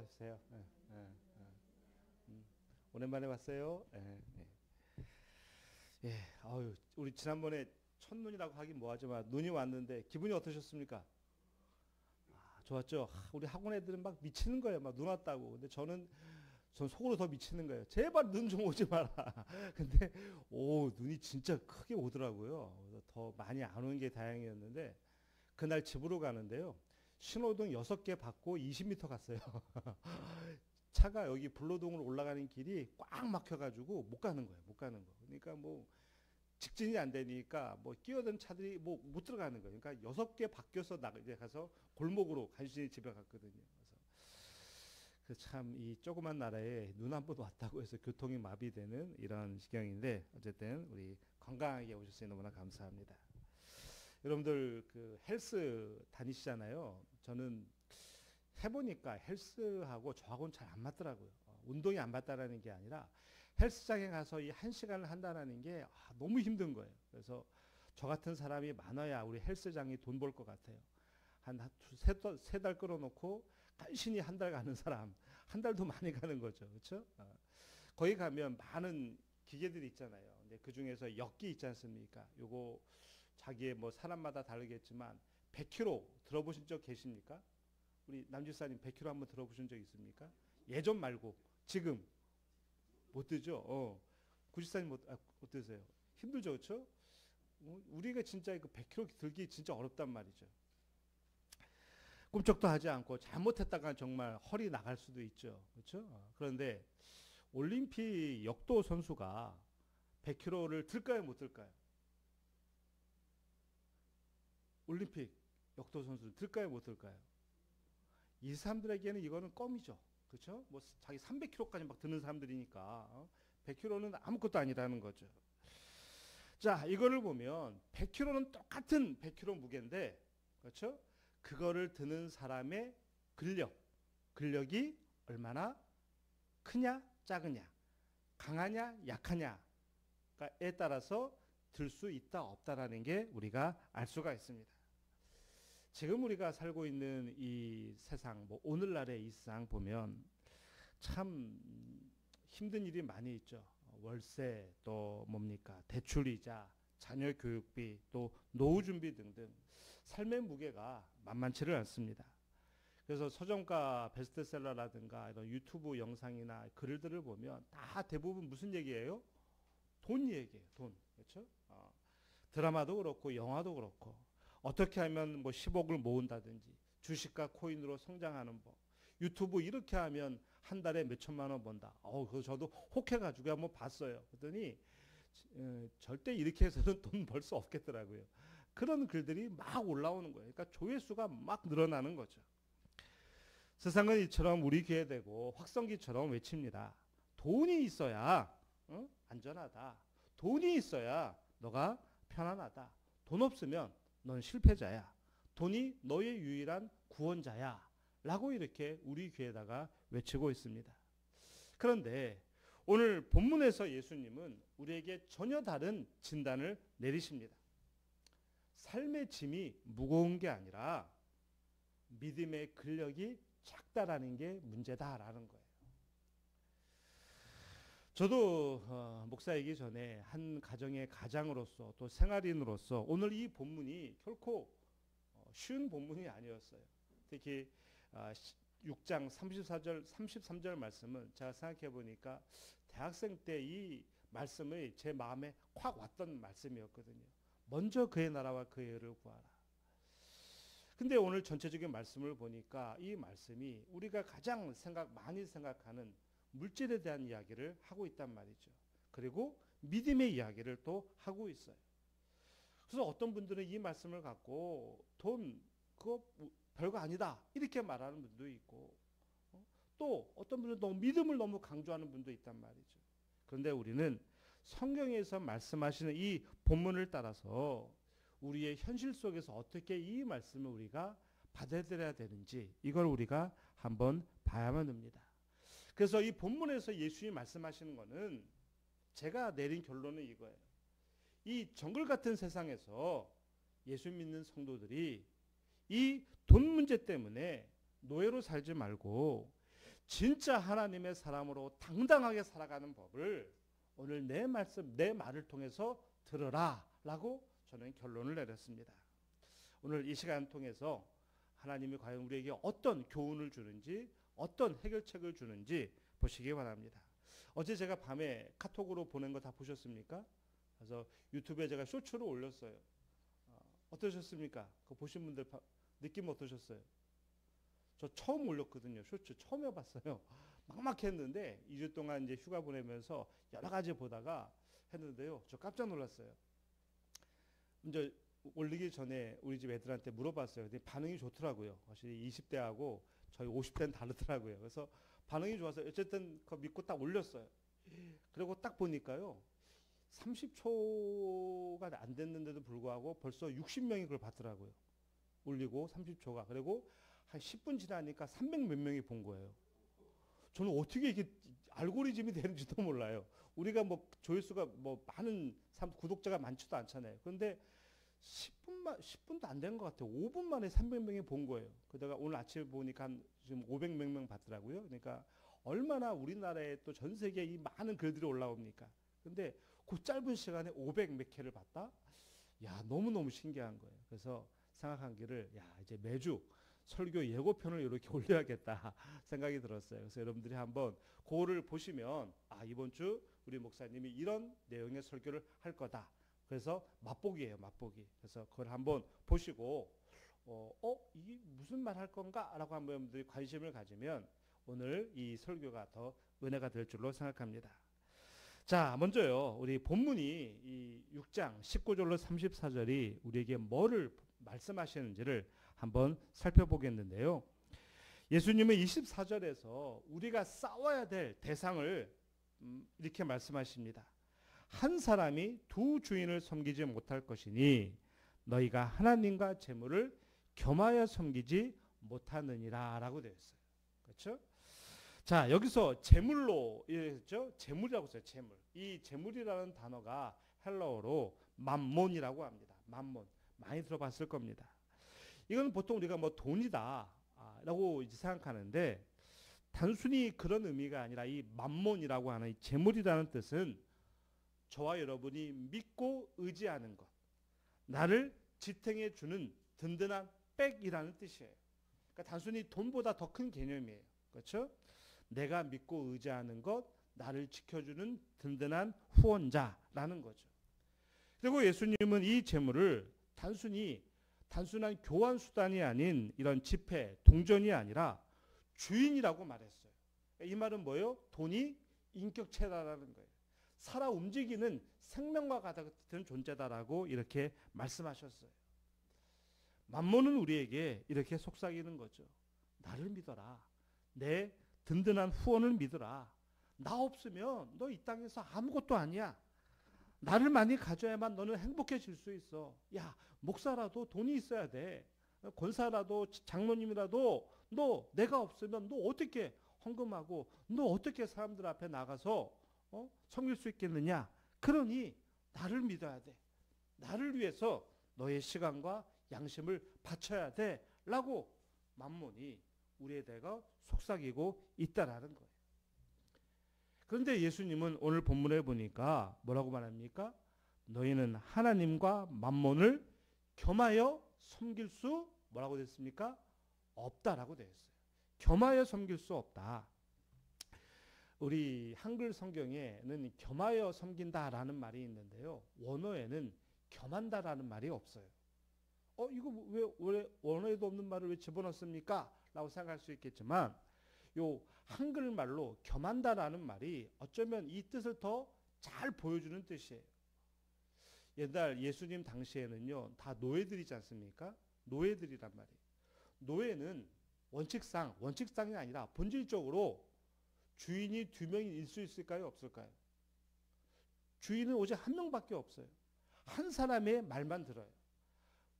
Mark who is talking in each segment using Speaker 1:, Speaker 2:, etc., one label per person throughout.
Speaker 1: 나와주세요. 오랜만에 봤어요. 아유, 우리 지난번에 첫눈이라고 하긴 뭐하지만 눈이 왔는데 기분이 어떠셨습니까? 좋았죠. 우리 학원 애들은 막 미치는 거예요. 막 눈 왔다고. 근데 전 속으로 더 미치는 거예요. 제발 눈 좀 오지 마라. 근데 눈이 진짜 크게 오더라고요. 그래서 더 많이 안 오는 게 다행이었는데 그날 집으로 가는데요. 신호등 6개 받고 20m 갔어요. 차가 여기 불로동으로 올라가는 길이 꽉 막혀가지고 못 가는 거예요. 못 가는 거. 그러니까 뭐 직진이 안 되니까 뭐 끼어든 차들이 뭐 못 들어가는 거예요. 그러니까 6개 바뀌어서 이제 가서 골목으로 간신히 집에 갔거든요. 그래서 참 이 조그만 나라에 눈 한 번 왔다고 해서 교통이 마비되는 이런 지경인데 어쨌든 우리 건강하게 오셔서 너무나 감사합니다. 여러분들 그 헬스 다니시잖아요. 저는 해보니까 헬스하고 저하고는 잘 안 맞더라고요. 운동이 안 맞다라는 게 아니라 헬스장에 가서 이 1시간을 한다는 게 너무 힘든 거예요. 그래서 저 같은 사람이 많아야 우리 헬스장이 돈 벌 것 같아요. 세 달 끌어놓고 간신히 한 달 가는 사람, 한 달도 많이 가는 거죠. 그렇죠? 거기 가면 많은 기계들이 있잖아요. 근데 그 중에서 역기 있지 않습니까? 요거 자기의 뭐 사람마다 다르겠지만 100kg 들어보신 적 계십니까? 우리 남지사님 100kg 한번 들어보신 적 있습니까? 예전 말고 지금 못 들죠? 구지사님 어떠세요? 힘들죠, 그렇죠? 우리가 진짜 그 100kg 들기 진짜 어렵단 말이죠. 꿈쩍도 하지 않고 잘못했다가 정말 허리 나갈 수도 있죠, 그렇죠? 그런데 올림픽 역도 선수가 100kg를 들까요, 못 들까요? 올림픽 역도 선수를 들까요, 못 들까요? 이 사람들에게는 이거는 껌이죠. 그렇죠? 뭐 자기 300kg까지 막 드는 사람들이니까 100kg는 아무것도 아니라는 거죠. 자, 이거를 보면 100kg는 똑같은 100kg 무게인데 그렇죠? 그거를 드는 사람의 근력이 얼마나 크냐, 작으냐, 강하냐, 약하냐에 따라서 들 수 있다, 없다라는 게 우리가 알 수가 있습니다. 지금 우리가 살고 있는 이 세상, 뭐 오늘날의 이 세상 보면 참 힘든 일이 많이 있죠. 월세, 또 뭡니까? 대출이자, 자녀 교육비, 또 노후 준비 등등 삶의 무게가 만만치를 않습니다. 그래서 서점가 베스트셀러라든가 이런 유튜브 영상이나 글들을 보면 다 대부분 무슨 얘기예요? 돈 얘기예요. 돈. 그렇죠? 드라마도 그렇고 영화도 그렇고 어떻게 하면 뭐 10억을 모은다든지 주식과 코인으로 성장하는 법. 유튜브 이렇게 하면 한 달에 몇 천만 원 번다. 그거 저도 혹해가지고 한번 봤어요. 그랬더니 절대 이렇게 해서는 돈 벌 수 없겠더라고요. 그런 글들이 막 올라오는 거예요. 그러니까 조회수가 막 늘어나는 거죠. 세상은 이처럼 우리 귀에 대고 확성기처럼 외칩니다. 돈이 있어야 안전하다. 돈이 있어야 너가 편안하다. 돈 없으면 넌 실패자야. 돈이 너의 유일한 구원자야. 라고 이렇게 우리 귀에다가 외치고 있습니다. 그런데 오늘 본문에서 예수님은 우리에게 전혀 다른 진단을 내리십니다. 삶의 짐이 무거운 게 아니라 믿음의 근력이 작다라는 게 문제다라는 거예요. 저도 목사이기 전에 한 가정의 가장으로서 또 생활인으로서 오늘 이 본문이 결코 쉬운 본문이 아니었어요. 특히 6장 34절 33절 말씀은 제가 생각해 보니까 대학생 때 이 말씀이 제 마음에 확 왔던 말씀이었거든요. 먼저 그의 나라와 그의 의를 구하라. 근데 오늘 전체적인 말씀을 보니까 이 말씀이 우리가 가장 많이 생각하는 물질에 대한 이야기를 하고 있단 말이죠. 그리고 믿음의 이야기를 또 하고 있어요. 그래서 어떤 분들은 이 말씀을 갖고 돈 그거 별거 아니다 이렇게 말하는 분도 있고 또 어떤 분은 너무 믿음을 너무 강조하는 분도 있단 말이죠. 그런데 우리는 성경에서 말씀하시는 이 본문을 따라서 우리의 현실 속에서 어떻게 이 말씀을 우리가 받아들여야 되는지 이걸 우리가 한번 봐야만 합니다. 그래서 이 본문에서 예수님이 말씀하시는 거는 제가 내린 결론은 이거예요. 이 정글 같은 세상에서 예수 믿는 성도들이 이 돈 문제 때문에 노예로 살지 말고 진짜 하나님의 사람으로 당당하게 살아가는 법을 오늘 내 말씀, 내 말을 통해서 들으라 라고 저는 결론을 내렸습니다. 오늘 이 시간 통해서 하나님이 과연 우리에게 어떤 교훈을 주는지, 어떤 해결책을 주는지 보시기 바랍니다. 어제 제가 밤에 카톡으로 보낸 거 다 보셨습니까? 그래서 유튜브에 제가 쇼츠로 올렸어요. 어떠셨습니까? 그거 보신 분들 느낌 어떠셨어요? 저 처음 올렸거든요. 쇼츠 처음 해봤어요. 막막했는데 2주 동안 이제 휴가 보내면서 여러 가지 보다가 했는데요. 저 깜짝 놀랐어요. 이제 올리기 전에 우리 집 애들한테 물어봤어요. 근데 반응이 좋더라고요. 확실히 20대하고 저희 50대는 다르더라고요. 그래서 반응이 좋아서 어쨌든 그거 믿고 딱 올렸어요. 그리고 딱 보니까요. 30초가 안 됐는데도 불구하고 벌써 60명이 그걸 봤더라고요. 올리고 30초가. 그리고 한 10분 지나니까 300 몇 명이 본 거예요. 저는 어떻게 이게 알고리즘이 되는지도 몰라요. 우리가 뭐 조회수가 뭐 많은 구독자가 많지도 않잖아요. 그런데 10분도 안 된 것 같아요. 5분 만에 300명이 본 거예요. 그러다가 오늘 아침에 보니까 지금 500 몇 명 봤더라고요. 그러니까 얼마나 우리나라에 또 전 세계에 이 많은 글들이 올라옵니까? 근데 그 짧은 시간에 500 몇 개를 봤다? 야, 너무너무 신기한 거예요. 그래서 생각한 길을, 야, 이제 매주 설교 예고편을 이렇게 올려야겠다 생각이 들었어요. 그래서 여러분들이 한번 그거를 보시면, 아, 이번 주 우리 목사님이 이런 내용의 설교를 할 거다. 그래서 맛보기예요, 맛보기. 그래서 그걸 한번 보시고, 이게 무슨 말 할 건가? 라고 한번 여러분들이 관심을 가지면 오늘 이 설교가 더 은혜가 될 줄로 생각합니다. 자, 먼저요, 우리 본문이 이 6장 19절로 34절이 우리에게 뭐를 말씀하시는지를 한번 살펴보겠는데요. 예수님은 24절에서 우리가 싸워야 될 대상을 이렇게 말씀하십니다. 한 사람이 두 주인을 섬기지 못할 것이니 너희가 하나님과 재물을 겸하여 섬기지 못하느니라 라고 되어 있어요. 그렇죠? 자, 여기서 재물로 이랬죠? 재물이라고 써요. 재물. 이 재물이라는 단어가 헬라어로 맘몬이라고 합니다. 맘몬. 많이 들어봤을 겁니다. 이건 보통 우리가 뭐 돈이다 라고 이제 생각하는데 단순히 그런 의미가 아니라 이 맘몬이라고 하는 이 재물이라는 뜻은 저와 여러분이 믿고 의지하는 것, 나를 지탱해 주는 든든한 백이라는 뜻이에요. 그러니까 단순히 돈보다 더 큰 개념이에요. 그렇죠? 내가 믿고 의지하는 것, 나를 지켜주는 든든한 후원자라는 거죠. 그리고 예수님은 이 재물을 단순한 교환 수단이 아닌 이런 지폐, 동전이 아니라 주인이라고 말했어요. 이 말은 뭐예요? 돈이 인격체다라는 거예요. 살아 움직이는 생명과 같은 존재다라고 이렇게 말씀하셨어요. 맘몬은 우리에게 이렇게 속삭이는 거죠. 나를 믿어라. 내 든든한 후원을 믿어라. 나 없으면 너 이 땅에서 아무것도 아니야. 나를 많이 가져야만 너는 행복해질 수 있어. 야, 목사라도 돈이 있어야 돼. 권사라도 장로님이라도 너 내가 없으면 너 어떻게 헌금하고 너 어떻게 사람들 앞에 나가서 섬길 수 있겠느냐. 그러니 나를 믿어야 돼. 나를 위해서 너의 시간과 양심을 바쳐야 돼. 라고 맘몬이 우리에 대해 속삭이고 있다라는 거예요. 그런데 예수님은 오늘 본문에 보니까 뭐라고 말합니까? 너희는 하나님과 맘몬을 겸하여 섬길 수 뭐라고 됐습니까? 없다라고 되어 있어요. 겸하여 섬길 수 없다. 우리 한글 성경에는 겸하여 섬긴다라는 말이 있는데요. 원어에는 겸한다라는 말이 없어요. 이거 왜 원어에도 없는 말을 왜 집어넣습니까? 라고 생각할 수 있겠지만 요 한글말로 겸한다라는 말이 어쩌면 이 뜻을 더 잘 보여주는 뜻이에요. 옛날 예수님 당시에는요, 다 노예들이지 않습니까? 노예들이란 말이에요. 노예는 원칙상이 아니라 본질적으로 주인이 두 명일 수 있을까요? 없을까요? 주인은 오직 한 명밖에 없어요. 한 사람의 말만 들어요.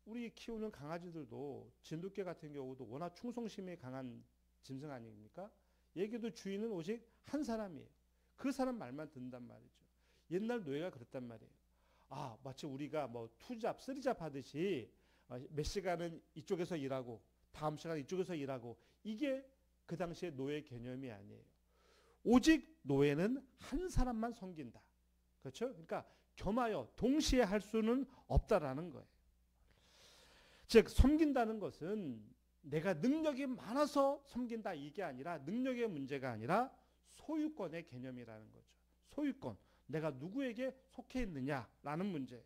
Speaker 1: 우리 키우는 강아지들도 진돗개 같은 경우도 워낙 충성심이 강한 짐승 아닙니까? 얘기도 주인은 오직 한 사람이에요. 그 사람 말만 듣는단 말이죠. 옛날 노예가 그랬단 말이에요. 마치 우리가 뭐 2잡, 3잡 하듯이 몇 시간은 이쪽에서 일하고 다음 시간 이쪽에서 일하고 이게 그 당시에 노예 개념이 아니에요. 오직 노예는 한 사람만 섬긴다. 그렇죠? 그러니까 겸하여 동시에 할 수는 없다라는 거예요. 즉 섬긴다는 것은 내가 능력이 많아서 섬긴다 이게 아니라 능력의 문제가 아니라 소유권의 개념이라는 거죠. 소유권. 내가 누구에게 속해 있느냐라는 문제예요.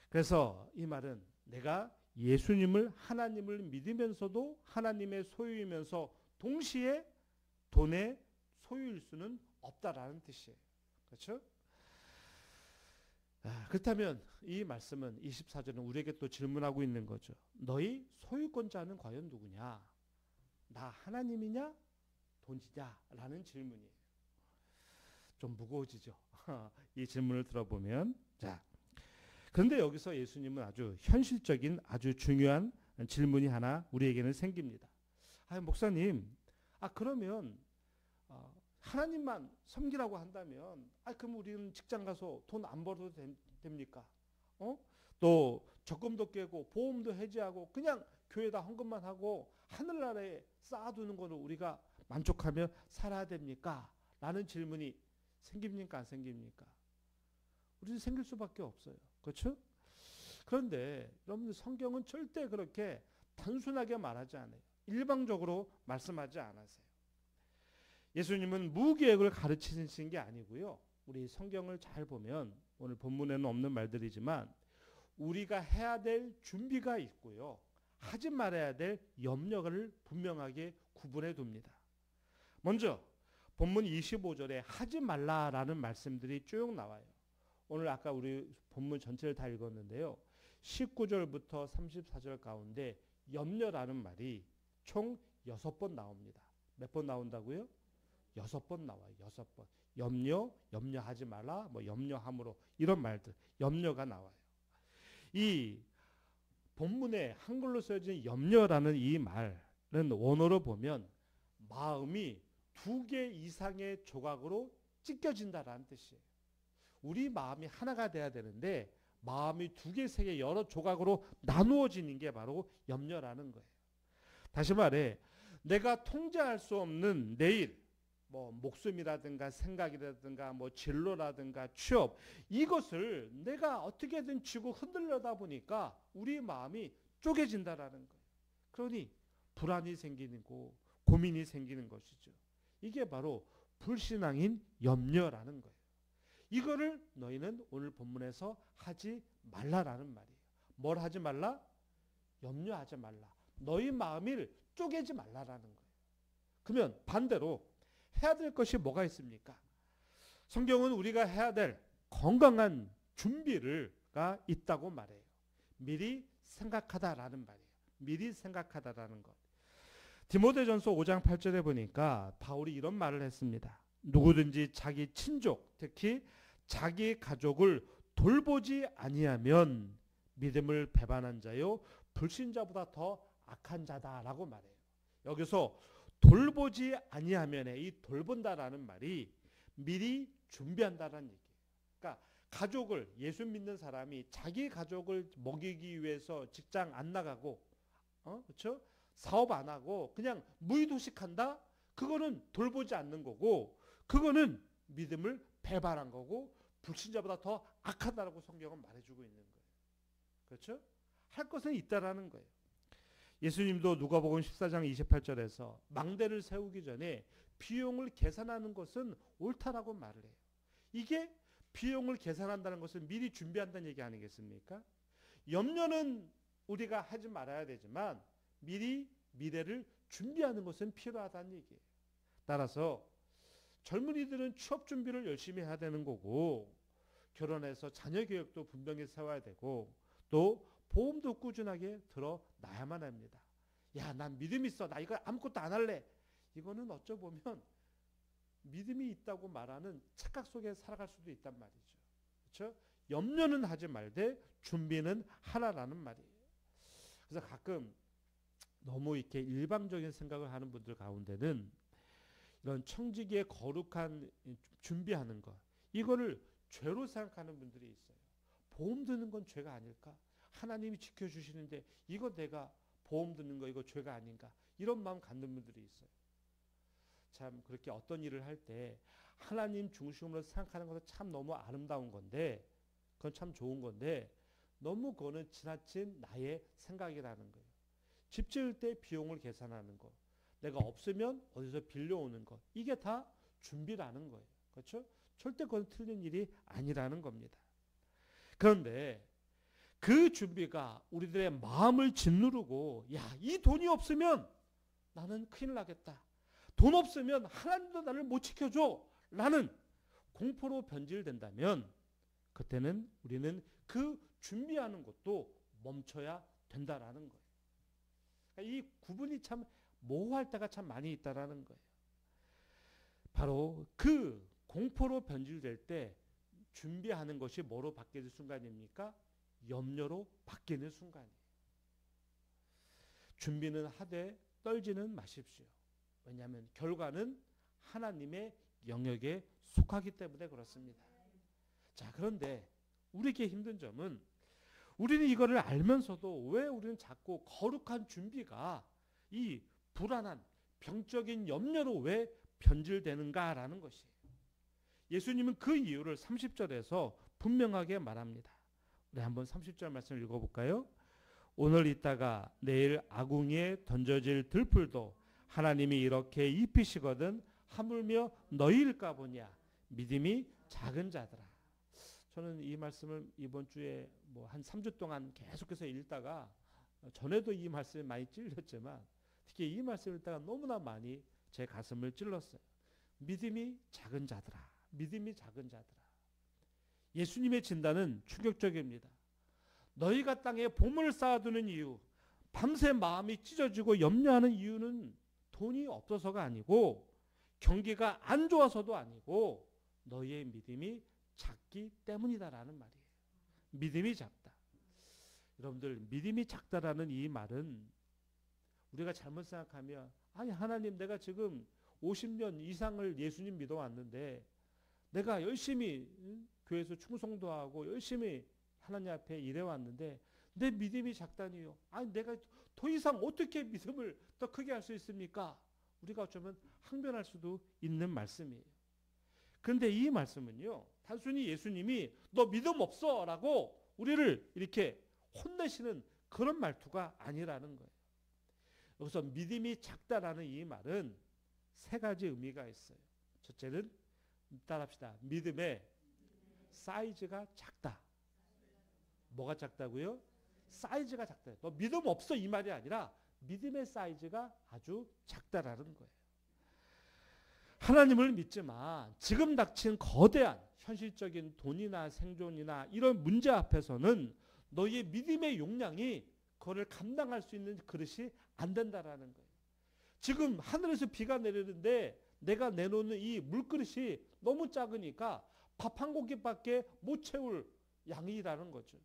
Speaker 1: 그래서 이 말은 내가 예수님을 하나님을 믿으면서도 하나님의 소유이면서 동시에 돈의 소유일 수는 없다라는 뜻이에요. 그렇죠? 그렇다면 이 말씀은 24절은 우리에게 또 질문하고 있는 거죠. 너희 소유권자는 과연 누구냐? 나 하나님이냐? 돈이냐? 라는 질문이에요. 좀 무거워지죠. 이 질문을 들어보면. 자, 그런데 여기서 예수님은 아주 현실적인 아주 중요한 질문이 하나 우리에게는 생깁니다. 목사님, 그러면 하나님만 섬기라고 한다면 그럼 우리는 직장 가서 돈 안 벌어도 됩니까? 또 적금도 깨고 보험도 해지하고 그냥 교회에다 헌금만 하고 하늘나라에 쌓아두는 거로 우리가 만족하며 살아야 됩니까? 라는 질문이 생깁니까? 안 생깁니까? 우리는 생길 수밖에 없어요. 그렇죠? 그런데 여러분들 성경은 절대 그렇게 단순하게 말하지 않아요. 일방적으로 말씀하지 않으세요. 예수님은 무계획을 가르치신 게 아니고요. 우리 성경을 잘 보면 오늘 본문에는 없는 말들이지만 우리가 해야 될 준비가 있고요. 하지 말아야 될 염려를 분명하게 구분해 둡니다. 먼저 본문 25절에 하지 말라라는 말씀들이 쭉 나와요. 오늘 아까 우리 본문 전체를 다 읽었는데요. 19절부터 34절 가운데 염려라는 말이 총 6번 나옵니다. 몇 번 나온다고요? 6번 나와요. 6번. 염려하지 말라, 뭐 염려함으로 이런 말들, 염려가 나와요. 이 본문에 한글로 쓰여진 염려라는 이 말은 원어로 보면 마음이 2개 이상의 조각으로 찢겨진다라는 뜻이에요. 우리 마음이 하나가 돼야 되는데 마음이 2개, 3개 여러 조각으로 나누어지는 게 바로 염려라는 거예요. 다시 말해 내가 통제할 수 없는 내일, 뭐 목숨이라든가 생각이라든가 뭐 진로라든가 취업, 이것을 내가 어떻게든 쥐고 흔들려다 보니까 우리 마음이 쪼개진다라는 거예요. 그러니 불안이 생기는 거, 고민이 생기는 것이죠. 이게 바로 불신앙인 염려라는 거예요. 이거를 너희는 오늘 본문에서 하지 말라라는 말이에요. 뭘 하지 말라? 염려하지 말라. 너희 마음을 쪼개지 말라라는 거예요. 그러면 반대로 해야 될 것이 뭐가 있습니까? 성경은 우리가 해야 될 건강한 준비가 있다고 말해요. 미리 생각하다라는 말이에요. 미리 생각하다라는 것. 디모데전서 5장 8절에 보니까 바울이 이런 말을 했습니다. 누구든지 자기 친족, 특히 자기 가족을 돌보지 아니하면 믿음을 배반한 자요 불신자보다 더 악한 자다라고 말해요. 여기서 돌보지 아니하면에 이 돌본다라는 말이 미리 준비한다라는 얘기예요. 그러니까 가족을, 예수 믿는 사람이 자기 가족을 먹이기 위해서 직장 안 나가고 그렇죠? 사업 안 하고 그냥 무의도식한다? 그거는 돌보지 않는 거고 그거는 믿음을 배반한 거고 불신자보다 더 악하다라고 성경은 말해주고 있는 거예요. 그렇죠? 할 것은 있다라는 거예요. 예수님도 누가복음 14장 28절에서 망대를 세우기 전에 비용을 계산하는 것은 옳다라고 말을 해요. 이게 비용을 계산한다는 것은 미리 준비한다는 얘기 아니겠습니까? 염려는 우리가 하지 말아야 되지만 미리 미래를 준비하는 것은 필요하다는 얘기예요. 따라서 젊은이들은 취업 준비를 열심히 해야 되는 거고 결혼해서 자녀 계획도 분명히 세워야 되고 또 보험도 꾸준하게 들어놔야만 합니다. 야, 난 믿음 있어. 나 이거 아무것도 안 할래. 이거는 어쩌보면 믿음이 있다고 말하는 착각 속에 살아갈 수도 있단 말이죠. 그렇죠? 염려는 하지 말되 준비는 하라라는 말이에요. 그래서 가끔 너무 이렇게 일방적인 생각을 하는 분들 가운데는 이런 청지기의 거룩한 준비하는 것, 이거를 죄로 생각하는 분들이 있어요. 보험 드는 건 죄가 아닐까? 하나님이 지켜주시는데 이거 내가 보험 드는 거 이거 죄가 아닌가? 이런 마음 갖는 분들이 있어요. 참 그렇게 어떤 일을 할 때 하나님 중심으로 생각하는 것은 참 너무 아름다운 건데, 그건 참 좋은 건데, 너무 그거는 지나친 나의 생각이라는 거예요. 집 지을 때 비용을 계산하는 거, 내가 없으면 어디서 빌려오는 거, 이게 다 준비라는 거예요. 그렇죠? 절대 그건 틀린 일이 아니라는 겁니다. 그런데 그 준비가 우리들의 마음을 짓누르고, 야, 이 돈이 없으면 나는 큰일 나겠다. 돈 없으면 하나님도 나를 못 지켜줘. 라는 공포로 변질된다면 그때는 우리는 그 준비하는 것도 멈춰야 된다라는 거예요. 그러니까 이 구분이 참 모호할 때가 참 많이 있다라는 거예요. 바로 그 공포로 변질될 때 준비하는 것이 뭐로 바뀌는 순간입니까? 염려로 바뀌는 순간이에요. 준비는 하되 떨지는 마십시오. 왜냐하면 결과는 하나님의 영역에 속하기 때문에 그렇습니다. 자, 그런데 우리에게 힘든 점은 우리는 이거를 알면서도 왜 우리는 자꾸 거룩한 준비가 이 불안한 병적인 염려로 왜 변질되는가라는 것이에요. 예수님은 그 이유를 30절에서 분명하게 말합니다. 우리 한번 30절 말씀을 읽어볼까요? 오늘 있다가 내일 아궁이에 던져질 들풀도 하나님이 이렇게 입히시거든 하물며 너희일까 보냐 믿음이 작은 자들아. 저는 이 말씀을 이번 주에 뭐 한 3주 동안 계속해서 읽다가 전에도 이 말씀이 많이 찔렸지만 특히 이 말씀을 읽다가 너무나 많이 제 가슴을 찔렀어요. 믿음이 작은 자들아. 믿음이 작은 자들아. 예수님의 진단은 충격적입니다. 너희가 땅에 보물을 쌓아두는 이유, 밤새 마음이 찢어지고 염려하는 이유는 돈이 없어서가 아니고 경기가 안 좋아서도 아니고 너희의 믿음이 작기 때문이다라는 말이에요. 믿음이 작다. 여러분들, 믿음이 작다라는 이 말은 우리가 잘못 생각하면 아니 하나님 내가 지금 50년 이상을 예수님 믿어왔는데 내가 열심히 교회에서 충성도 하고 열심히 하나님 앞에 일해왔는데 내 믿음이 작다니요. 아니 내가 더 이상 어떻게 믿음을 더 크게 할 수 있습니까? 우리가 어쩌면 항변할 수도 있는 말씀이에요. 그런데 이 말씀은요. 단순히 예수님이 너 믿음 없어 라고 우리를 이렇게 혼내시는 그런 말투가 아니라는 거예요. 여기서 믿음이 작다라는 이 말은 세 가지 의미가 있어요. 첫째는 따라합시다. 믿음의 사이즈가 작다. 뭐가 작다고요? 사이즈가 작다. 너 믿음 없어 이 말이 아니라 믿음의 사이즈가 아주 작다라는 거예요. 하나님을 믿지만 지금 닥친 거대한 현실적인 돈이나 생존이나 이런 문제 앞에서는 너희의 믿음의 용량이 그거를 감당할 수 있는 그릇이 안 된다라는 거예요. 지금 하늘에서 비가 내리는데 내가 내놓는 이 물그릇이 너무 작으니까 밥 한 공기밖에 못 채울 양이라는 거죠.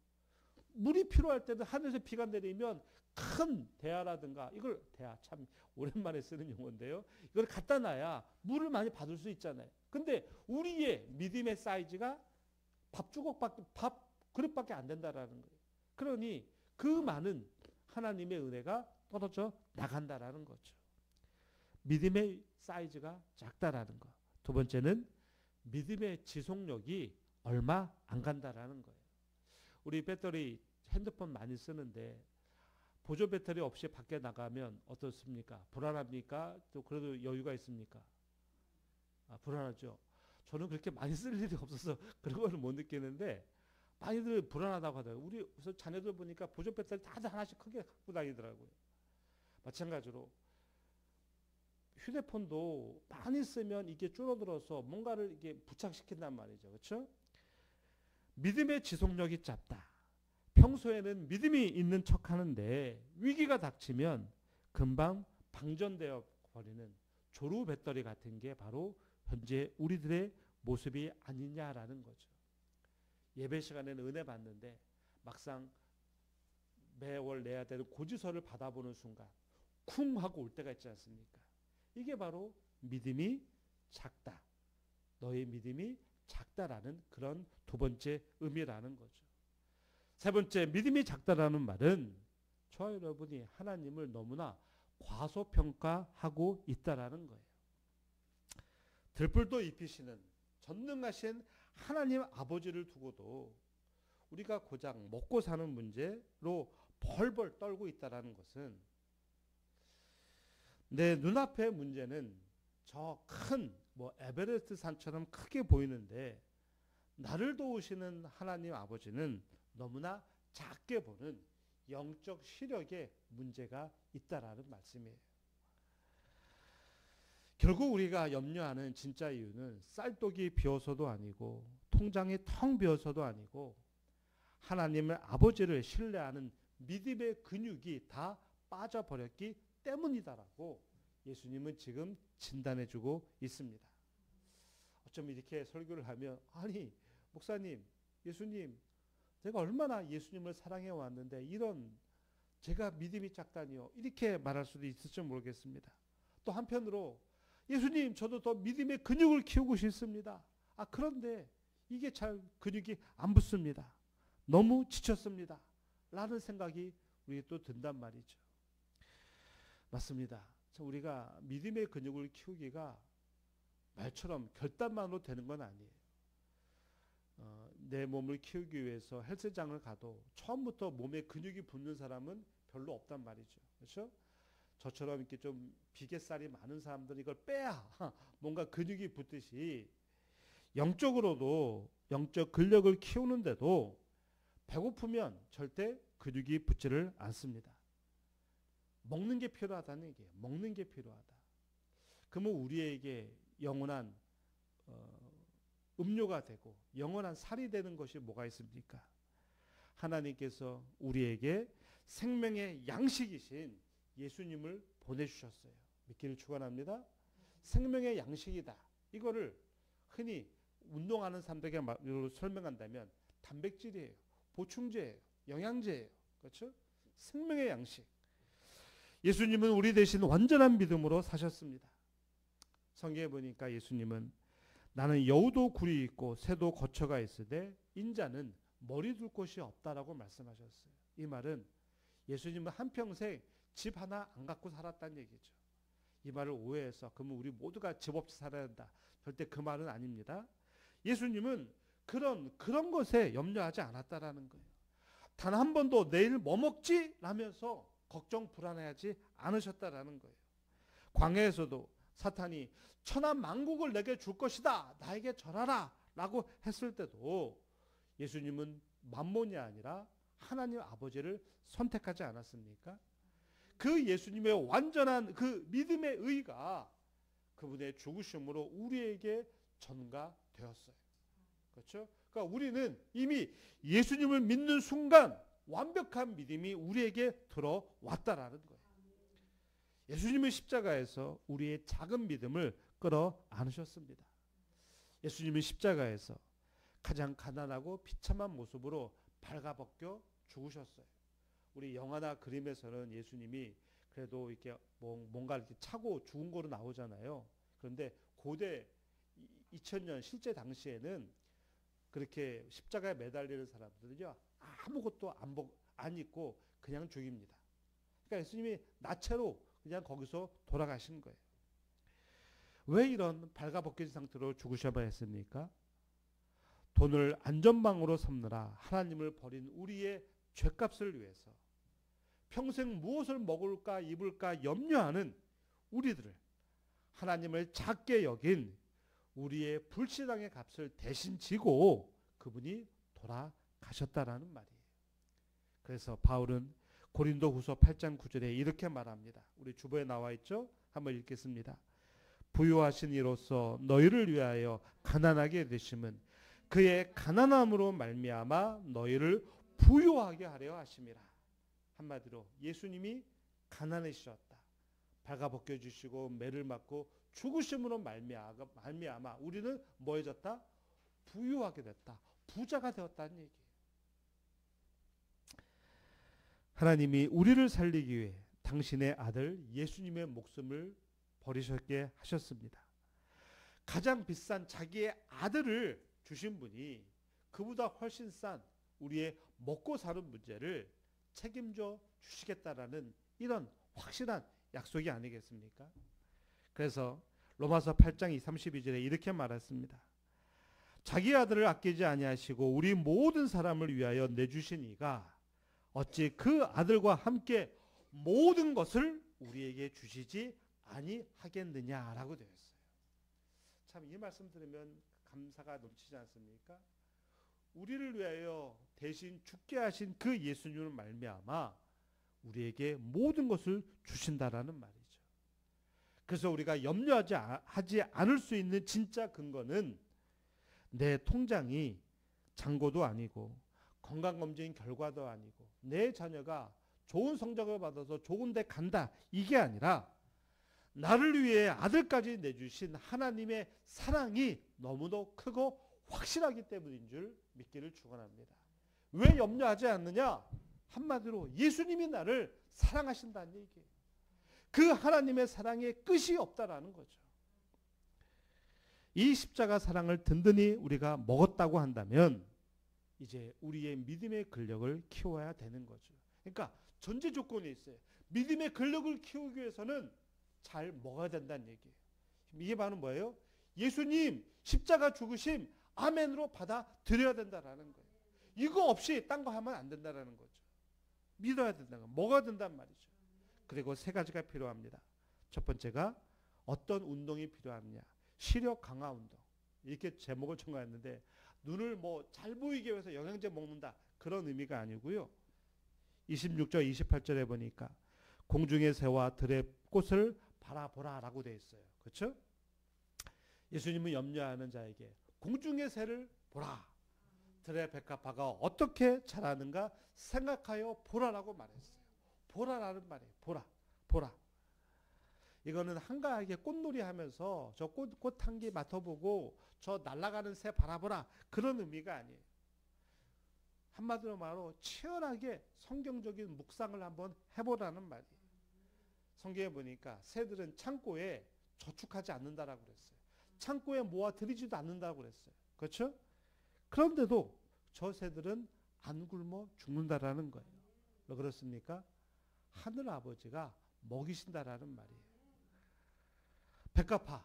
Speaker 1: 물이 필요할 때는 하늘에서 비가 내리면 큰 대야라든가 이걸 대야 참 오랜만에 쓰는 용어인데요. 이걸 갖다 놔야 물을 많이 받을 수 있잖아요. 근데 우리의 믿음의 사이즈가 밥 그릇밖에 안 된다라는 거예요. 그러니 그 많은 하나님의 은혜가 떨어져 나간다라는 거죠. 믿음의 사이즈가 작다라는 거. 두 번째는 믿음의 지속력이 얼마 안 간다라는 거예요. 우리 배터리 핸드폰 많이 쓰는데 보조 배터리 없이 밖에 나가면 어떻습니까? 불안합니까? 또 그래도 여유가 있습니까? 불안하죠. 저는 그렇게 많이 쓸 일이 없어서 그런 걸 못 느끼는데 많이들 불안하다고 하더라고요. 우리 자녀들 보니까 보조 배터리 다들 하나씩 크게 갖고 다니더라고요. 마찬가지로 휴대폰도 많이 쓰면 이게 줄어들어서 뭔가를 이게 부착시킨단 말이죠. 그렇죠? 믿음의 지속력이 짧다. 평소에는 믿음이 있는 척 하는데 위기가 닥치면 금방 방전되어 버리는 조루 배터리 같은 게 바로 현재 우리들의 모습이 아니냐라는 거죠. 예배 시간에는 은혜 받는데 막상 매월 내야 되는 고지서를 받아보는 순간 쿵 하고 올 때가 있지 않습니까? 이게 바로 믿음이 작다. 너의 믿음이 작다라는 그런 두 번째 의미라는 거죠. 세 번째, 믿음이 작다라는 말은 저와 여러분이 하나님을 너무나 과소평가하고 있다라는 거예요. 들불도 입히시는 전능하신 하나님 아버지를 두고도 우리가 고작 먹고 사는 문제로 벌벌 떨고 있다라는 것은 내 눈앞의 문제는 저 큰 에베레스트 산처럼 크게 보이는데 나를 도우시는 하나님 아버지는 너무나 작게 보는 영적 시력에 문제가 있다라는 말씀이에요. 결국 우리가 염려하는 진짜 이유는 쌀독이 비어서도 아니고 통장이 텅 비어서도 아니고 하나님의 아버지를 신뢰하는 믿음의 근육이 다 빠져버렸기 때문이다라고 예수님은 지금 진단해주고 있습니다. 어쩜 이렇게 설교를 하면 아니 목사님, 예수님 제가 얼마나 예수님을 사랑해 왔는데 이런 제가 믿음이 작다니요 이렇게 말할 수도 있을지 모르겠습니다. 또 한편으로 예수님 저도 더 믿음의 근육을 키우고 싶습니다. 그런데 이게 잘 근육이 안 붙습니다. 너무 지쳤습니다. 라는 생각이 우리에 또 든단 말이죠. 맞습니다. 우리가 믿음의 근육을 키우기가 말처럼 결단만으로 되는 건 아니에요. 내 몸을 키우기 위해서 헬스장을 가도 처음부터 몸에 근육이 붙는 사람은 별로 없단 말이죠. 그렇죠? 저처럼 이렇게 좀 비계살이 많은 사람들은 이걸 빼야 뭔가 근육이 붙듯이 영적으로도 영적 근력을 키우는데도 배고프면 절대 근육이 붙지를 않습니다. 먹는 게 필요하다는 얘기예요. 먹는 게 필요하다. 그러면 우리에게 영원한 음료가 되고 영원한 살이 되는 것이 뭐가 있습니까? 하나님께서 우리에게 생명의 양식이신 예수님을 보내주셨어요. 믿기를 축원합니다. 생명의 양식이다. 이거를 흔히 운동하는 사람들에게 설명한다면 단백질이에요. 보충제예요. 영양제예요. 그렇죠? 생명의 양식. 예수님은 우리 대신 완전한 믿음으로 사셨습니다. 성경에 보니까 예수님은 나는 여우도 굴이 있고 새도 거처가 있으되 인자는 머리 둘 곳이 없다라고 말씀하셨어요. 이 말은 예수님은 한평생 집 하나 안 갖고 살았다는 얘기죠. 이 말을 오해해서 그러면 우리 모두가 집 없이 살아야 한다. 절대 그 말은 아닙니다. 예수님은 그런 것에 염려하지 않았다라는 거예요. 단 한 번도 내일 뭐 먹지? 라면서 걱정 불안해하지 않으셨다라는 거예요. 광야에서도 사탄이 천한 만국을 내게 줄 것이다. 나에게 절하라. 라고 했을 때도 예수님은 만몬이 아니라 하나님 아버지를 선택하지 않았습니까? 그 예수님의 완전한 그 믿음의 의가 그분의 죽으심으로 우리에게 전가되었어요. 그렇죠? 그러니까 우리는 이미 예수님을 믿는 순간 완벽한 믿음이 우리에게 들어왔다라는 거예요. 예수님의 십자가에서 우리의 작은 믿음을 끌어안으셨습니다. 예수님의 십자가에서 가장 가난하고 비참한 모습으로 발가벗겨 죽으셨어요. 우리 영화나 그림에서는 예수님이 그래도 이렇게 뭔가 이렇게 차고 죽은 거로 나오잖아요. 그런데 고대 2000년 실제 당시에는 그렇게 십자가에 매달리는 사람들은요 아무것도 안 입고 그냥 죽입니다. 그러니까 예수님이 나체로 그냥 거기서 돌아가신 거예요. 왜 이런 발가벗긴 상태로 죽으셔야 했습니까? 돈을 안전망으로 삼느라 하나님을 버린 우리의 죄값을 위해서 평생 무엇을 먹을까 입을까 염려하는 우리들을 하나님을 작게 여긴 우리의 불신앙의 값을 대신 지고 그분이 돌아가셨다라는 말이에요. 그래서 바울은 고린도후서 8장 9절에 이렇게 말합니다. 우리 주보에 나와 있죠? 한번 읽겠습니다. 부유하신 이로써 너희를 위하여 가난하게 되심은 그의 가난함으로 말미암아 너희를 부유하게 하려 하심이라. 한마디로 예수님이 가난해지셨다. 발가벗겨 주시고 매를 맞고 죽으심으로 말미암아 우리는 뭐해졌다? 부유하게 됐다. 부자가 되었다는 얘기예요. 하나님이 우리를 살리기 위해 당신의 아들 예수님의 목숨을 버리셨게 하셨습니다. 가장 비싼 자기의 아들을 주신 분이 그보다 훨씬 싼 우리의 먹고 사는 문제를 책임져 주시겠다라는 이런 확실한 약속이 아니겠습니까? 그래서 로마서 8장 32절에 이렇게 말했습니다. 자기 아들을 아끼지 아니하시고 우리 모든 사람을 위하여 내주신 이가 어찌 그 아들과 함께 모든 것을 우리에게 주시지 아니하겠느냐라고 되어 있어요. 참 이 말씀 들으면 감사가 넘치지 않습니까? 우리를 위하여 대신 죽게 하신 그 예수님을 말미암아 우리에게 모든 것을 주신다라는 말이죠. 그래서 우리가 염려하지 않을 수 있는 진짜 근거는 내 통장이 잔고도 아니고 건강검진 결과도 아니고 내 자녀가 좋은 성적을 받아서 좋은 데 간다 이게 아니라 나를 위해 아들까지 내주신 하나님의 사랑이 너무도 크고 확실하기 때문인 줄 믿기를 축원합니다. 왜 염려하지 않느냐? 한마디로 예수님이 나를 사랑하신다는 얘기예요. 그 하나님의 사랑에 끝이 없다라는 거죠. 이 십자가 사랑을 든든히 우리가 먹었다고 한다면 이제 우리의 믿음의 근력을 키워야 되는 거죠. 그러니까 전제 조건이 있어요. 믿음의 근력을 키우기 위해서는 잘 먹어야 된다는 얘기예요. 이게 바로 뭐예요? 예수님 십자가 죽으심 아멘으로 받아들여야 된다라는 거예요. 이거 없이 딴 거 하면 안 된다라는 거죠. 믿어야 된다는 거, 먹어야 된단 말이죠. 그리고 세 가지가 필요합니다. 첫 번째가 어떤 운동이 필요하느냐? 시력 강화 운동. 이렇게 제목을 정하였는데 눈을 뭐 잘 보이게 위해서 영양제 먹는다 그런 의미가 아니고요. 26절 28절에 보니까 공중의 새와 들의 꽃을 바라보라라고 되어 있어요. 그렇죠? 예수님은 염려하는 자에게 공중의 새를 보라. 들의 백합화가 어떻게 자라는가 생각하여 보라라고 말했어요. 보라라는 말이에요. 보라. 이거는 한가하게 꽃놀이 하면서 저 꽃 향기 맡아보고 저 날아가는 새 바라보라 그런 의미가 아니에요. 한마디로 말로 치열하게 성경적인 묵상을 한번 해보라는 말이에요. 성경에 보니까 새들은 창고에 저축하지 않는다라고 그랬어요. 창고에 모아 들이지도 않는다고 그랬어요. 그렇죠? 그런데도 저 새들은 안 굶어 죽는다라는 거예요. 왜 그렇습니까? 하늘 아버지가 먹이신다라는 말이에요. 백합화,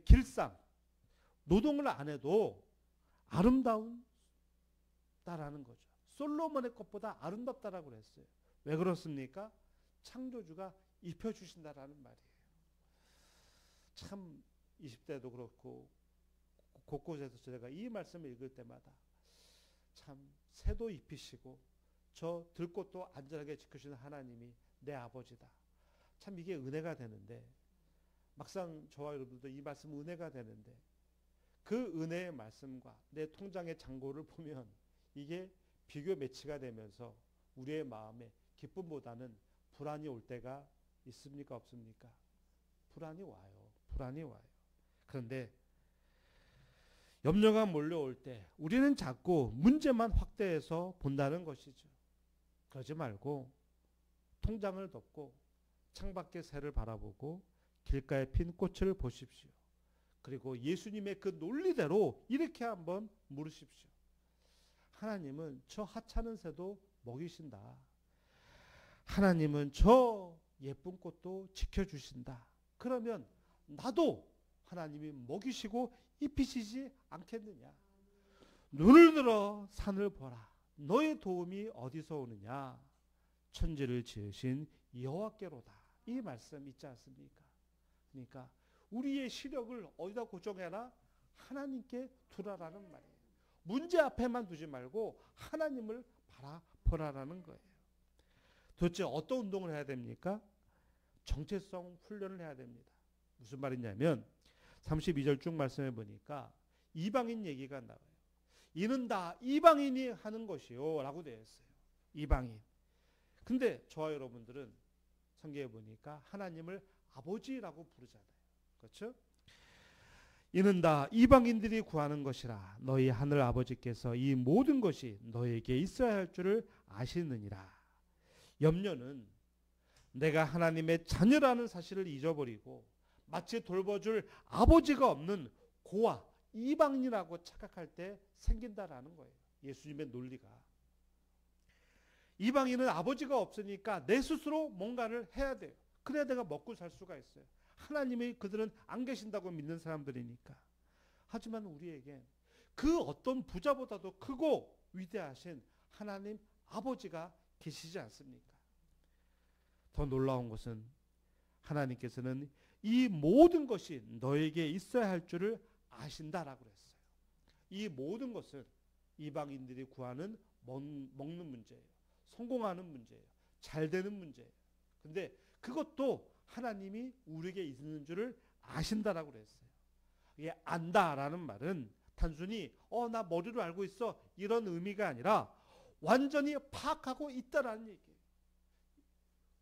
Speaker 1: 길상, 노동을 안 해도 아름다운 다라는 거죠. 솔로몬의 꽃보다 아름답다라고 그랬어요. 왜 그렇습니까? 창조주가 입혀주신다라는 말이에요. 참 20대도 그렇고 곳곳에서 제가 이 말씀을 읽을 때마다 참 새도 입히시고 저 들꽃도 안전하게 지키시는 하나님이 내 아버지다. 참 이게 은혜가 되는데 막상 저와 여러분들도 이 말씀 은혜가 되는데 그 은혜의 말씀과 내 통장의 잔고를 보면 이게 비교 매치가 되면서 우리의 마음에 기쁨보다는 불안이 올 때가 있습니까? 없습니까? 불안이 와요. 그런데 염려가 몰려올 때 우리는 자꾸 문제만 확대해서 본다는 것이죠. 그러지 말고 통장을 덮고 창밖의 새를 바라보고 길가에 핀 꽃을 보십시오. 그리고 예수님의 그 논리대로 이렇게 한번 물으십시오. 하나님은 저 하찮은 새도 먹이신다. 하나님은 저 예쁜 꽃도 지켜주신다. 그러면 나도 하나님이 먹이시고 입히시지 않겠느냐. 눈을 들어 산을 보라. 너의 도움이 어디서 오느냐. 천지를 지으신 여호와께로다. 이 말씀 있지 않습니까? 그러니까 우리의 시력을 어디다 고정해라? 하나님께 두라라는 말이에요. 문제 앞에만 두지 말고 하나님을 바라보라라는 거예요. 도대체 어떤 운동을 해야 됩니까? 정체성 훈련을 해야 됩니다. 무슨 말이냐면 32절 쭉 말씀해 보니까 이방인 얘기가 나와요. 이는 다 이방인이 하는 것이요 라고 되어 있어요. 이방인. 근데 저와 여러분들은 성경에 보니까 하나님을 아버지라고 부르잖아요. 그렇죠? 이는 다 이방인들이 구하는 것이라. 너희 하늘 아버지께서 이 모든 것이 너에게 있어야 할 줄을 아시느니라. 염려는 내가 하나님의 자녀라는 사실을 잊어버리고 마치 돌봐줄 아버지가 없는 고아, 이방인이라고 착각할 때 생긴다라는 거예요. 예수님의 논리가. 이방인은 아버지가 없으니까 내 스스로 뭔가를 해야 돼요. 그래야 내가 먹고 살 수가 있어요. 하나님이 그들은 안 계신다고 믿는 사람들이니까. 하지만 우리에게 그 어떤 부자보다도 크고 위대하신 하나님 아버지가 계시지 않습니까? 더 놀라운 것은 하나님께서는 이 모든 것이 너에게 있어야 할 줄을 아신다라고 했어요. 이 모든 것은 이방인들이 구하는 먹는 문제예요. 성공하는 문제예요. 잘 되는 문제예요. 근데 그것도 하나님이 우리에게 있는 줄을 아신다라고 그랬어요. 이게 안다라는 말은 단순히 나 머리로 알고 있어 이런 의미가 아니라 완전히 파악하고 있다라는 얘기예요.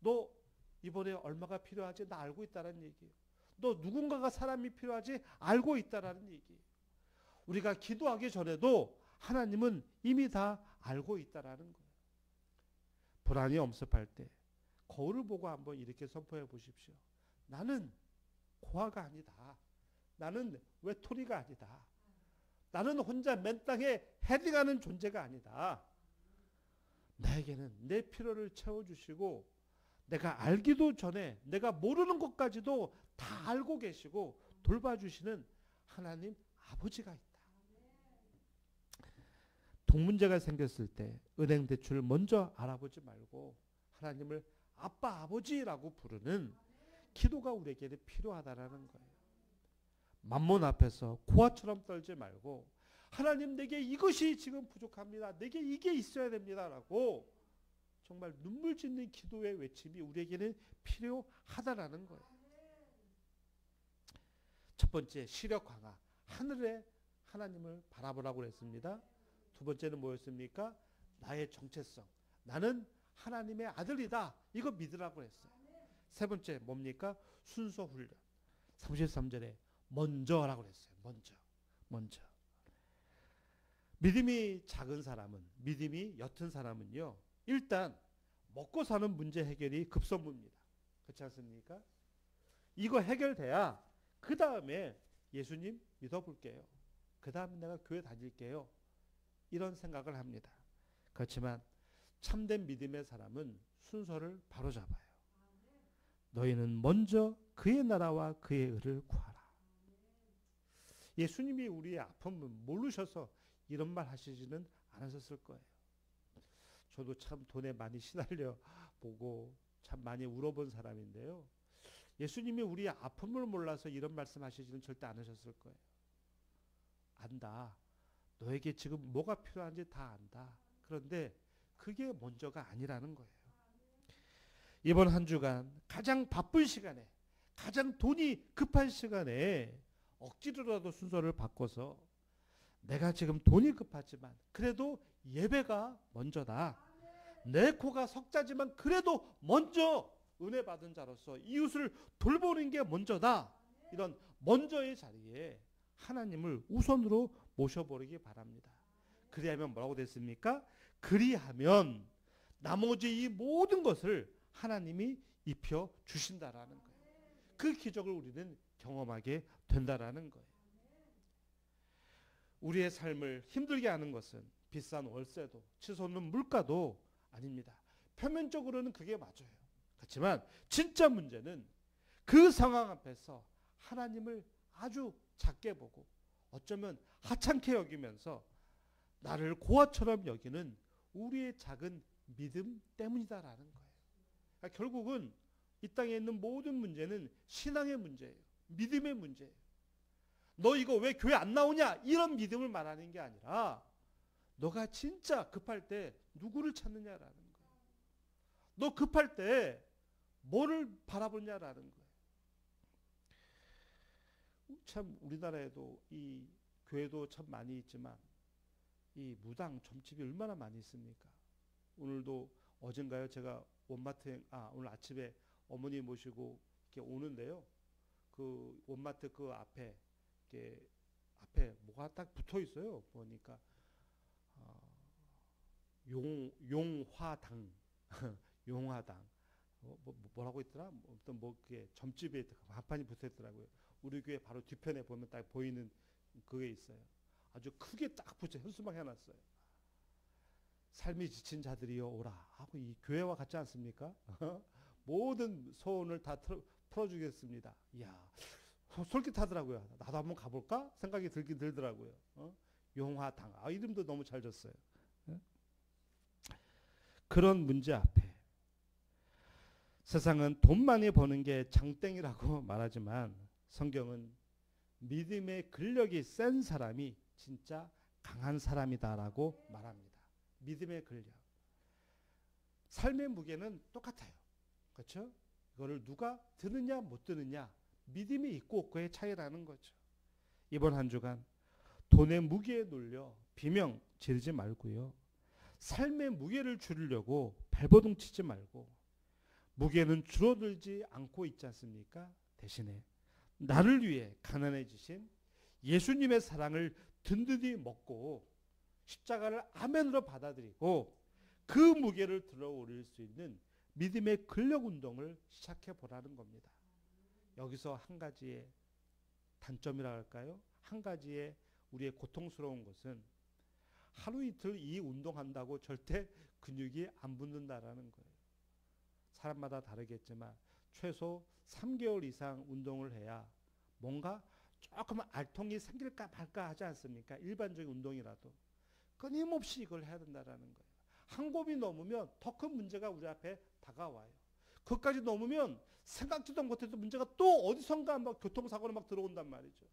Speaker 1: 너 이번에 얼마가 필요하지? 나 알고 있다라는 얘기예요. 너 누군가가 사람이 필요하지? 알고 있다라는 얘기예요. 우리가 기도하기 전에도 하나님은 이미 다 알고 있다라는 거예요. 불안이 엄습할 때 거울을 보고 한번 이렇게 선포해 보십시오. 나는 고아가 아니다. 나는 외톨이가 아니다. 나는 혼자 맨 땅에 헤딩하는 존재가 아니다. 나에게는 내 필요를 채워주시고 내가 알기도 전에 내가 모르는 것까지도 다 알고 계시고 돌봐주시는 하나님 아버지가 있다. 돈 문제가 생겼을 때 은행 대출을 먼저 알아보지 말고 하나님을 아빠 아버지라고 부르는 기도가 우리에게는 필요하다라는 거예요. 만몬 앞에서 고아처럼 떨지 말고 하나님 내게 이것이 지금 부족합니다. 내게 이게 있어야 됩니다라고 정말 눈물 짓는 기도의 외침이 우리에게는 필요하다라는 거예요. 첫 번째 시력 강화. 하늘에 하나님을 바라보라고 했습니다. 두 번째는 뭐였습니까? 나의 정체성. 나는 하나님의 아들이다. 이거 믿으라고 했어요. 세 번째 뭡니까? 순서 훈련. 33절에 먼저라고 했어요. 먼저. 믿음이 작은 사람은, 믿음이 옅은 사람은요. 일단 먹고 사는 문제 해결이 급선무입니다. 그렇지 않습니까? 이거 해결돼야 그 다음에 예수님 믿어볼게요. 그 다음에 내가 교회 다닐게요. 이런 생각을 합니다. 그렇지만 참된 믿음의 사람은 순서를 바로잡아요. 너희는 먼저 그의 나라와 그의 의를 구하라. 예수님이 우리의 아픔을 모르셔서 이런 말 하시지는 않으셨을 거예요. 저도 참 돈에 많이 시달려 보고 참 많이 울어본 사람인데요. 예수님이 우리의 아픔을 몰라서 이런 말씀 하시지는 절대 않으셨을 거예요. 안다. 너에게 지금 뭐가 필요한지 다 안다. 그런데 그게 먼저가 아니라는 거예요. 이번 한 주간 가장 바쁜 시간에 가장 돈이 급한 시간에 억지로라도 순서를 바꿔서 내가 지금 돈이 급하지만 그래도 예배가 먼저다. 내 코가 석자지만 그래도 먼저 은혜 받은 자로서 이웃을 돌보는 게 먼저다. 이런 먼저의 자리에 하나님을 우선으로 모셔버리기 바랍니다. 그리하면 뭐라고 됐습니까? 그리하면 나머지 이 모든 것을 하나님이 입혀 주신다라는 거예요. 그 기적을 우리는 경험하게 된다라는 거예요. 우리의 삶을 힘들게 하는 것은 비싼 월세도 치솟는 물가도 아닙니다. 표면적으로는 그게 맞아요. 그렇지만 진짜 문제는 그 상황 앞에서 하나님을 아주 작게 보고 어쩌면 하찮게 여기면서 나를 고아처럼 여기는 우리의 작은 믿음 때문이다라는 거예요. 그러니까 결국은 이 땅에 있는 모든 문제는 신앙의 문제예요. 믿음의 문제예요. 너 이거 왜 교회 안 나오냐? 이런 믿음을 말하는 게 아니라 너가 진짜 급할 때 누구를 찾느냐라는 거예요. 너 급할 때 뭐를 바라보냐라는 거예요. 참 우리나라에도 이 교회도 참 많이 있지만 이 무당 점집이 얼마나 많이 있습니까? 오늘도 어젠가요 제가 원마트 오늘 아침에 어머니 모시고 이렇게 오는데요. 그 원마트 그 앞에 이렇게 앞에 뭐가 딱 붙어 있어요. 보니까 용화당 용화당 뭐라고 있더라? 어떤 뭐 그게 점집에 간판이 붙어 있더라고요. 우리 교회 바로 뒤편에 보면 딱 보이는 그게 있어요. 아주 크게 딱 붙여 현수막 해놨어요. 삶이 지친 자들이여 오라 하고 이 교회와 같지 않습니까? 모든 소원을 다 풀어주겠습니다. 이야, 솔깃하더라고요. 나도 한번 가볼까 생각이 들긴 들더라고요. 용화당, 이름도 너무 잘 졌어요. 그런 문제 앞에 세상은 돈 많이 버는 게 장땡이라고 말하지만 성경은 믿음의 근력이 센 사람이 진짜 강한 사람이다라고 말합니다. 믿음의 근력. 삶의 무게는 똑같아요. 그렇죠? 이거를 누가 드느냐 못 드느냐, 믿음이 있고 없고의 차이라는 거죠. 이번 한 주간 돈의 무게에 눌려 비명 지르지 말고요. 삶의 무게를 줄이려고 발버둥 치지 말고, 무게는 줄어들지 않고 있지 않습니까? 대신에 나를 위해 가난해지신 예수님의 사랑을 든든히 먹고 십자가를 아멘으로 받아들이고 그 무게를 들어 올릴 수 있는 믿음의 근력 운동을 시작해 보라는 겁니다. 여기서 한 가지의 단점이라 할까요? 한 가지의 우리의 고통스러운 것은 하루 이틀 이 운동한다고 절대 근육이 안 붙는다라는 거예요. 사람마다 다르겠지만 최소 3개월 이상 운동을 해야 뭔가 조금 알통이 생길까 말까 하지 않습니까? 일반적인 운동이라도 끊임없이 이걸 해야 된다라는 거예요. 한 곱이 넘으면 더 큰 문제가 우리 앞에 다가와요. 그것까지 넘으면 생각지도 못했던 문제가 또 어디선가 막 교통사고로 막 들어온단 말이죠.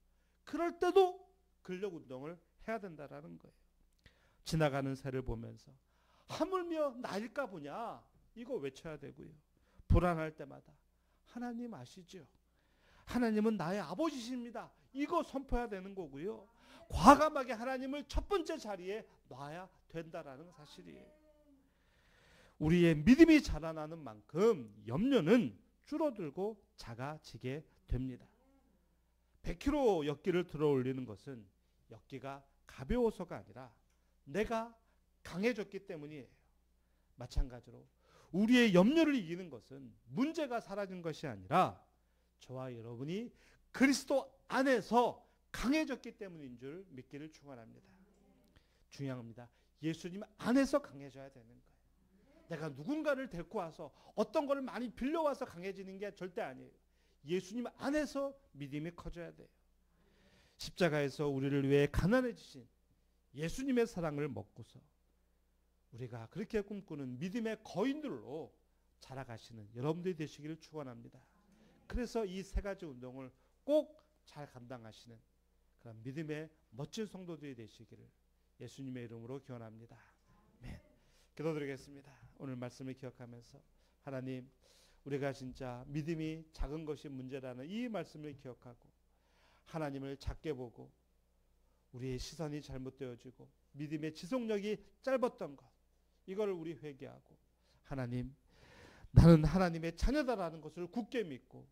Speaker 1: 그럴 때도 근력 운동을 해야 된다라는 거예요. 지나가는 새를 보면서 하물며 나일까 보냐, 이거 외쳐야 되고요. 불안할 때마다 하나님 아시죠? 하나님은 나의 아버지십니다. 이거 선포해야 되는 거고요. 과감하게 하나님을 첫 번째 자리에 놔야 된다라는 사실이에요. 우리의 믿음이 자라나는 만큼 염려는 줄어들고 작아지게 됩니다. 100kg 역기를 들어 올리는 것은 역기가 가벼워서가 아니라 내가 강해졌기 때문이에요. 마찬가지로 우리의 염려를 이기는 것은 문제가 사라진 것이 아니라 저와 여러분이 그리스도 안에서 강해졌기 때문인 줄 믿기를 축원합니다. 중요합니다. 예수님 안에서 강해져야 되는 거예요. 내가 누군가를 데리고 와서 어떤 걸 많이 빌려와서 강해지는 게 절대 아니에요. 예수님 안에서 믿음이 커져야 돼요. 십자가에서 우리를 위해 가난해지신 예수님의 사랑을 먹고서 우리가 그렇게 꿈꾸는 믿음의 거인들로 자라가시는 여러분들이 되시기를 축원합니다. 그래서 이 세 가지 운동을 꼭 잘 감당하시는 그런 믿음의 멋진 성도들이 되시기를 예수님의 이름으로 기원합니다. 아멘. 기도드리겠습니다. 오늘 말씀을 기억하면서 하나님, 우리가 진짜 믿음이 작은 것이 문제라는 이 말씀을 기억하고 하나님을 작게 보고 우리의 시선이 잘못되어지고 믿음의 지속력이 짧았던 것, 이거를 우리 회개하고 하나님, 나는 하나님의 자녀다라는 것을 굳게 믿고